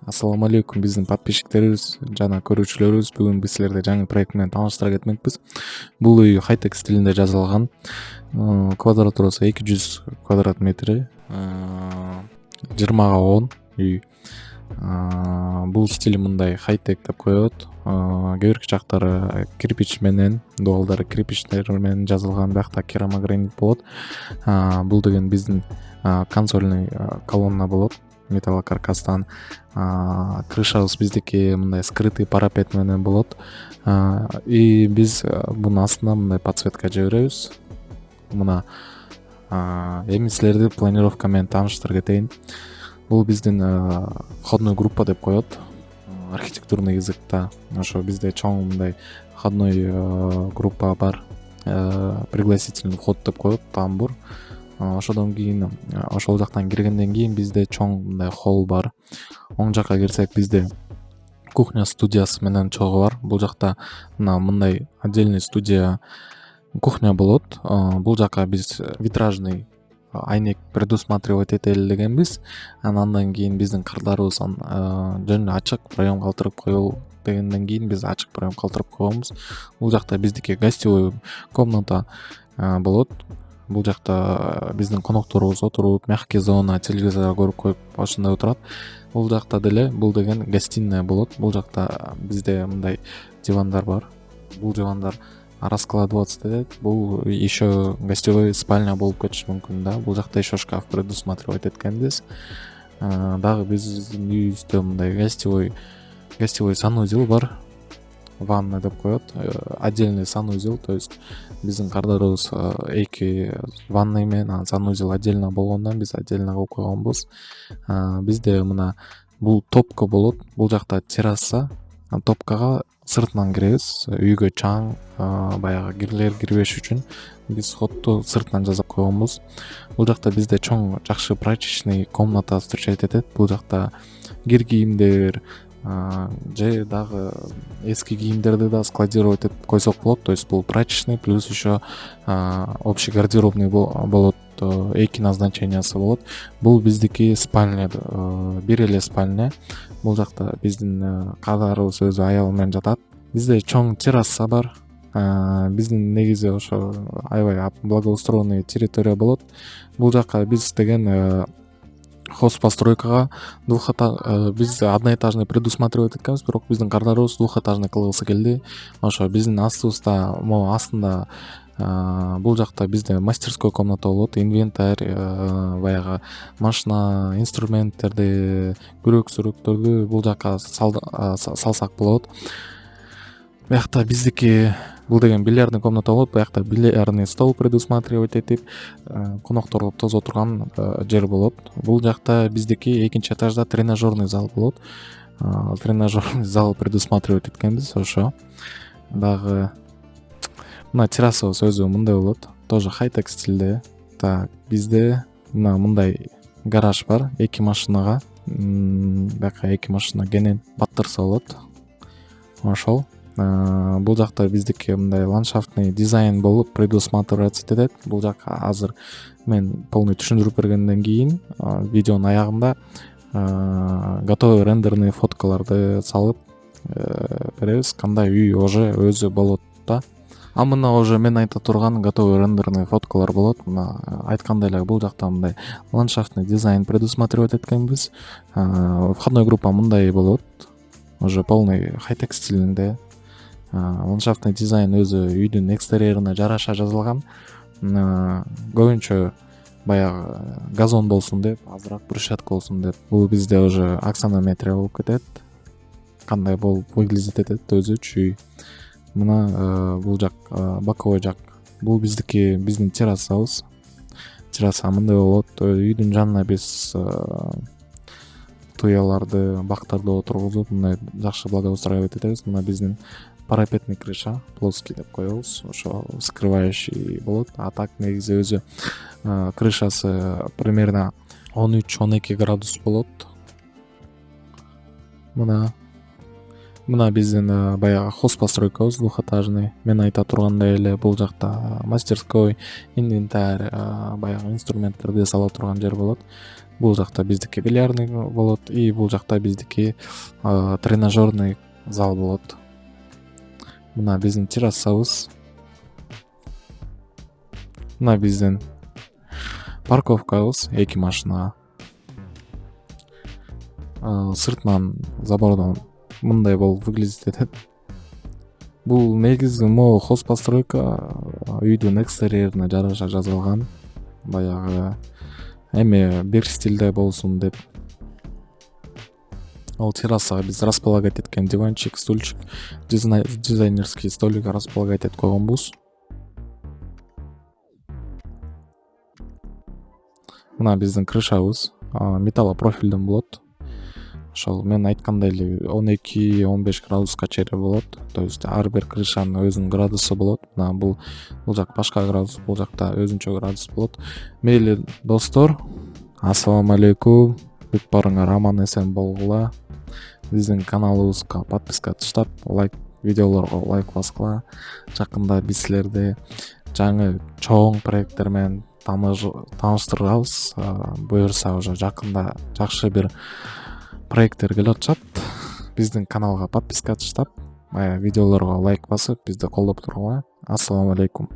Ассаламу алейкум биздин подписчиктерибиз жана көрүүчүлөрүбүз. Бүгүн биз силерди жаңы проект менен тааныштыра кетмекпиз. Бул үй хай-тек стилинде жасалган. Квадратурасы 200 квадрат метри. 20/10 үй. Бул стили мындай хай-тек деп коет. Кеберки жактары кирпич менен, дубалдары кирпичтер менен жазылган, биякта керамогранит болот. Бул деген биздин консольный колонна болот. Металлокаркастан. Крышабыз биздики мындай скрытый парапет менен болот. И биз бунун астына мындай подсветка жиберебиз. Мына эми силерди планировка менен тааныштырып кетейин. Бул биздин входной группа деп коет архитектурный языкта. Ошо бизде чоң мындай входной группа бар. Пригласительный вход деп коет, тамбур. Ошодон кийин ошол жактан киргенден кийин бизде чоң мындай холл бар. Оң жакка кирсек бизде кухня студиясы менен чогуу бар. Бул жакта мындай отдельный студия кухня болот. Бул жакка биз витражный айнек предусматривать этели дегенбиз. Андан кийин биздин кырдарыбыз жөн ачык проем калтырып коелу дегенден кийин биз ачык проем калтырып койгонбуз. Бул жакта биздики гостевой комната болот. Бул жакта биздин конокторубуз отуруп, мягкий зона, телевизор көрүп коюп ошондой отурат. Бул жакта деле бул деген гостиная болот. Бул жакта бизде мындай дивандар бар. Бул дивандар раскладываться этет. Бул еще гостевой спальня болуп кетиши мүмкүн да. Бул жакта еще шкаф предусматривать эткенбиз. Дагы биздин үйүбүздө мындай гостевой санузел бар. Ванна деп коет. Отдельный санузел, то есть биздин кардарыбыз эки ванной менен, санузел отдельно болгондон биз отдельно кылып койгонбуз. Бизде мына бул топка болот. Бул жакта терраса. Топкага сыртынан киребиз. Үйгө чаң баягы кирлер кирбеш үчүн биз входту сыртынан жасап койгонбуз. Бул жакта бизде чоң жакшы прачечный комната встречать этет. Бул жакта кир кийимдер же дагы эски кийимдерди да складировать этип койсок болот. То есть бул прачечный плюс еще общий гардеробный болот. Эки назначениясы болот. Бул биздики спальня, бир эле спальня. Бул жакта биздин кадарыбыз өзү аялы менен жатат. Бизде чоң терраса бар. Биздин негизи ошо аябай благоустроенный территория болот. Бул жакка биз деген хозпостройкага биз одноэтажный предусматривать эткенбиз, бирок биздин кардарыбыз двухэтажный кылгысы келди. Ошо биздин астыбызда, астында бул жакта бизде мастерской комната болот. Инвентарь, баягы машина, инструменттерди, күрөк-сүрөктөрдү бул жакка салсак болот. Биякта биздики бул деген бильярдный комната болот. Биякта бильярдный стол предусматривать этип, коноктор тоз отурган жер болот. Бул жакта биздики экинчи этажда тренажерный зал болот. Тренажерный зал предусматривать эткенбиз. Ошо дагы мына террасабыз өзү мындай болот. Тоже хай-тек стилде. Так, бизде мындай гараж бар. Эки машинага, бияка эки машина кенен баттырса болот. Ошол. Бул жакта биздики мындай ландшафтный дизайн болуп предусматривать этет. Бул жакка азыр мен полный түшүндүрүп бергенден кийин видеонун аягында готовый рендерный фоткаларды салып беребиз. Кандай үй уже өзү болот да. Мына уже мен айта турган готовый рендерный фоткалар болот. Мына айткандай эле бул жакта мындай ландшафтный дизайн предусматривать эткенбиз. Входной группа мындай болот. Уже полный хай-тек стилинде. Ландшафтный дизайн өзү үйдүн экстерьерине жараша жазылган. Көбүнчө баягы газон болсун деп, азыраак брусчатка болсун деп. Бул бизде уже аксонометрия болуп кетет. Кандай болуп выглядит этет өзүчү үй. Мына бул жак боковой жак. Бул биздин террасабыз. Терраса мындай болот. Үйдүн жанына биз туяларды, бактарды отургузуп, мындай жакшы благоустраивать этебиз. Мына биздин парапетный крыша, плоский деп коебуз. Ошо скрывающий болот. А так негизи өзү крышасы примерно 13-12 градус болот. Мына Мына биздин баягы хозпостройкабыз двухэтажный. Мен айта тургандай эле бул жакта мастерской, инвентарь, баягы инструменттерди сала турган жер болот. Бул жакта биздики бильярдный болот и бул жакта биздики тренажерный зал болот. Мына биздин террасабыз. Мына биздин парковкабыз, 2 машина. Сыртынан забордон мындай болуп выглядит этет. Бул негизи могу хозпостройка үйдүн экстерьерине жараша жасалган. Баягы эми бир стилде болсун деп. Ал террасага биз располагать эткен диванчик, стульчик, дизайнерский столик располагать этип койгонбуз. Мына биздин крышабыз металлопрофилден болот. Ошол мен айткандай эле 12-15 градуска чейин болот. То есть ар бир крышанын өзүнүн градусу болот. Мына бул жак башка градус, бул жакта өзүнчө градус болот. Мейли достор, ассаламу алейкум. Бүт барыңар аман эсен болгула. Биздин каналыбызга подписка таштап, видеолорго лайк баскыла. Жакында биз силерди жаңы чоң проекттер менен тааныштырабыз. Буюрса уже жакында жакшы бир проекттер келип атышат. Биздин каналга подписка таштап, видеолорго лайк басып, бизди колдоп тургула. Ассаламу алейкум.